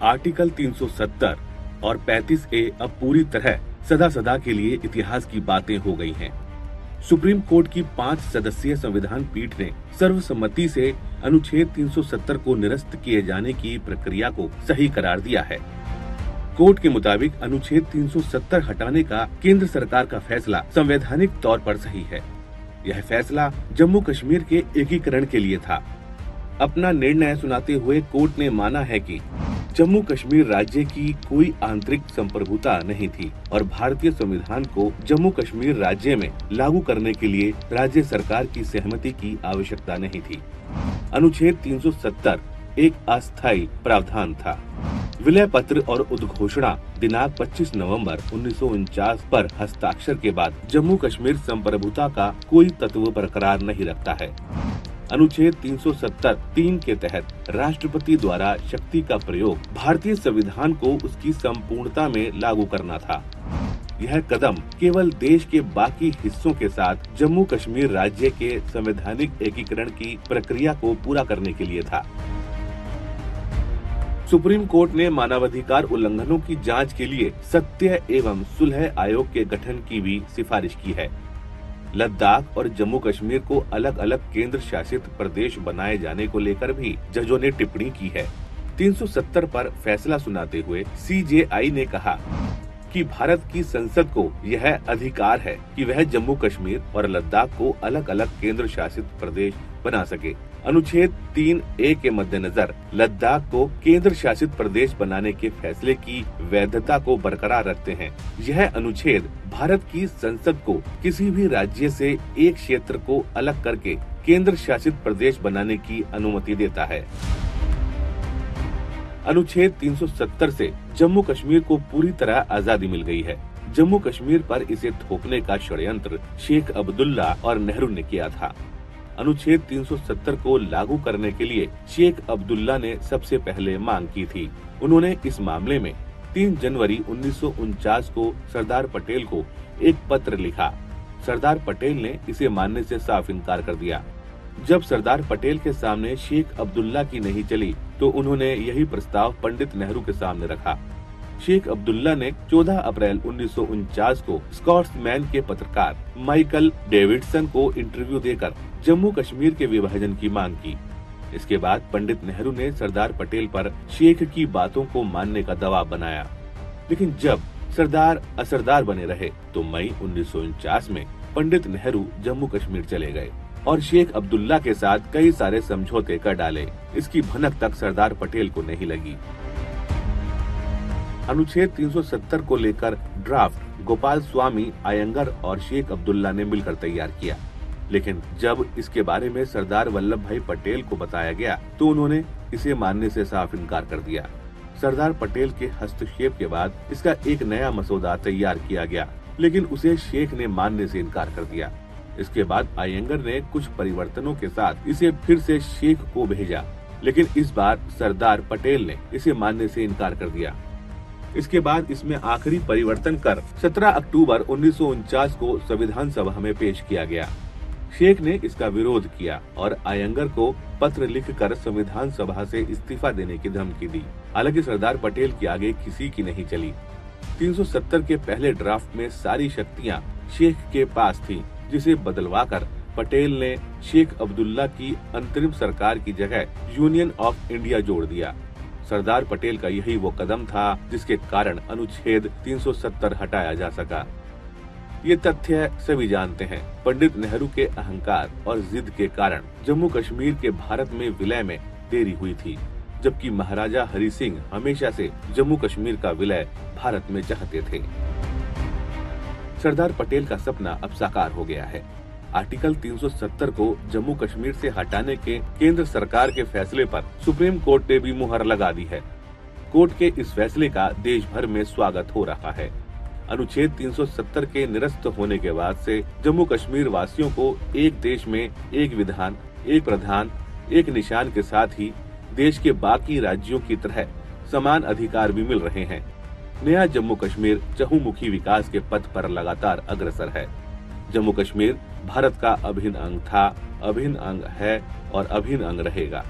Article 370 और 35A अब पूरी तरह सदा सदा के लिए इतिहास की बातें हो गई हैं। सुप्रीम कोर्ट की 5 सदस्यीय संविधान पीठ ने सर्वसम्मति से अनुच्छेद 370 को निरस्त किए जाने की प्रक्रिया को सही करार दिया है। कोर्ट के मुताबिक अनुच्छेद 370 हटाने का केंद्र सरकार का फैसला संवैधानिक तौर पर सही है। यह फैसला जम्मू कश्मीर के एकीकरण के लिए था। अपना निर्णय सुनाते हुए कोर्ट ने माना है कि जम्मू कश्मीर राज्य की कोई आंतरिक संप्रभुता नहीं थी और भारतीय संविधान को जम्मू कश्मीर राज्य में लागू करने के लिए राज्य सरकार की सहमति की आवश्यकता नहीं थी। अनुच्छेद 370 एक अस्थायी प्रावधान था। विलय पत्र और उद्घोषणा दिनांक 25 नवंबर 1949 पर हस्ताक्षर के बाद जम्मू कश्मीर संप्रभुता का कोई तत्व बरकरार नहीं रखता है। अनुच्छेद 370(3) के तहत राष्ट्रपति द्वारा शक्ति का प्रयोग भारतीय संविधान को उसकी संपूर्णता में लागू करना था। यह कदम केवल देश के बाकी हिस्सों के साथ जम्मू कश्मीर राज्य के संवैधानिक एकीकरण की प्रक्रिया को पूरा करने के लिए था। सुप्रीम कोर्ट ने मानवाधिकार उल्लंघनों की जांच के लिए सत्य एवं सुलह आयोग के गठन की भी सिफारिश की है। लद्दाख और जम्मू कश्मीर को अलग अलग केंद्र शासित प्रदेश बनाए जाने को लेकर भी जजों ने टिप्पणी की है। 370 पर फैसला सुनाते हुए CJI ने कहा कि भारत की संसद को यह अधिकार है कि वह जम्मू कश्मीर और लद्दाख को अलग अलग केंद्र शासित प्रदेश बना सके। अनुच्छेद 3A के मद्देनजर लद्दाख को केंद्र शासित प्रदेश बनाने के फैसले की वैधता को बरकरार रखते हैं। यह अनुच्छेद भारत की संसद को किसी भी राज्य से एक क्षेत्र को अलग करके केंद्र शासित प्रदेश बनाने की अनुमति देता है। अनुच्छेद 370 से जम्मू कश्मीर को पूरी तरह आजादी मिल गई है। जम्मू कश्मीर पर इसे थोपने का षड्यंत्र शेख अब्दुल्ला और नेहरू ने किया था। अनुच्छेद 370 को लागू करने के लिए शेख अब्दुल्ला ने सबसे पहले मांग की थी। उन्होंने इस मामले में 3 जनवरी 1949 को सरदार पटेल को एक पत्र लिखा। सरदार पटेल ने इसे मानने से साफ इनकार कर दिया। जब सरदार पटेल के सामने शेख अब्दुल्ला की नहीं चली तो उन्होंने यही प्रस्ताव पंडित नेहरू के सामने रखा। शेख अब्दुल्ला ने 14 अप्रैल 1949 को स्कॉट्समैन के पत्रकार माइकल डेविडसन को इंटरव्यू देकर जम्मू कश्मीर के विभाजन की मांग की। इसके बाद पंडित नेहरू ने सरदार पटेल पर शेख की बातों को मानने का दबाव बनाया। लेकिन जब सरदार असरदार बने रहे तो मई 1949 में पंडित नेहरू जम्मू कश्मीर चले गए और शेख अब्दुल्ला के साथ कई सारे समझौते कर डाले। इसकी भनक तक सरदार पटेल को नहीं लगी। अनुच्छेद 370 को लेकर ड्राफ्ट गोपाल स्वामी अयंगर और शेख अब्दुल्ला ने मिलकर तैयार किया। लेकिन जब इसके बारे में सरदार वल्लभ भाई पटेल को बताया गया तो उन्होंने इसे मानने से साफ इनकार कर दिया। सरदार पटेल के हस्तक्षेप के बाद इसका एक नया मसौदा तैयार किया गया, लेकिन उसे शेख ने मानने से इनकार कर दिया। इसके बाद अयंगर ने कुछ परिवर्तनों के साथ इसे फिर से शेख को भेजा, लेकिन इस बार सरदार पटेल ने इसे मानने से इनकार कर दिया। इसके बाद इसमें आखिरी परिवर्तन कर 17 अक्टूबर 1949 को संविधान सभा में पेश किया गया। शेख ने इसका विरोध किया और अयंगर को पत्र लिखकर संविधान सभा से इस्तीफा देने की धमकी दी। हालांकि सरदार पटेल के आगे किसी की नहीं चली। 370 के पहले ड्राफ्ट में सारी शक्तियां शेख के पास थीं, जिसे बदलवाकर पटेल ने शेख अब्दुल्ला की अंतरिम सरकार की जगह यूनियन ऑफ इंडिया जोड़ दिया। सरदार पटेल का यही वो कदम था जिसके कारण अनुच्छेद 370 हटाया जा सका। ये तथ्य सभी जानते हैं। पंडित नेहरू के अहंकार और जिद के कारण जम्मू कश्मीर के भारत में विलय में देरी हुई थी, जबकि महाराजा हरि सिंह हमेशा से जम्मू कश्मीर का विलय भारत में चाहते थे। सरदार पटेल का सपना अब साकार हो गया है। आर्टिकल 370 को जम्मू कश्मीर से हटाने के केंद्र सरकार के फैसले पर सुप्रीम कोर्ट ने भी मुहर लगा दी है। कोर्ट के इस फैसले का देश भर में स्वागत हो रहा है। अनुच्छेद 370 के निरस्त होने के बाद से जम्मू कश्मीर वासियों को एक देश में एक विधान, एक प्रधान, एक निशान के साथ ही देश के बाकी राज्यों की तरह समान अधिकार भी मिल रहे हैं। नया जम्मू कश्मीर चहुमुखी विकास के पथ पर लगातार अग्रसर है। जम्मू कश्मीर भारत का अभिन्न अंग था, अभिन्न अंग है और अभिन्न अंग रहेगा।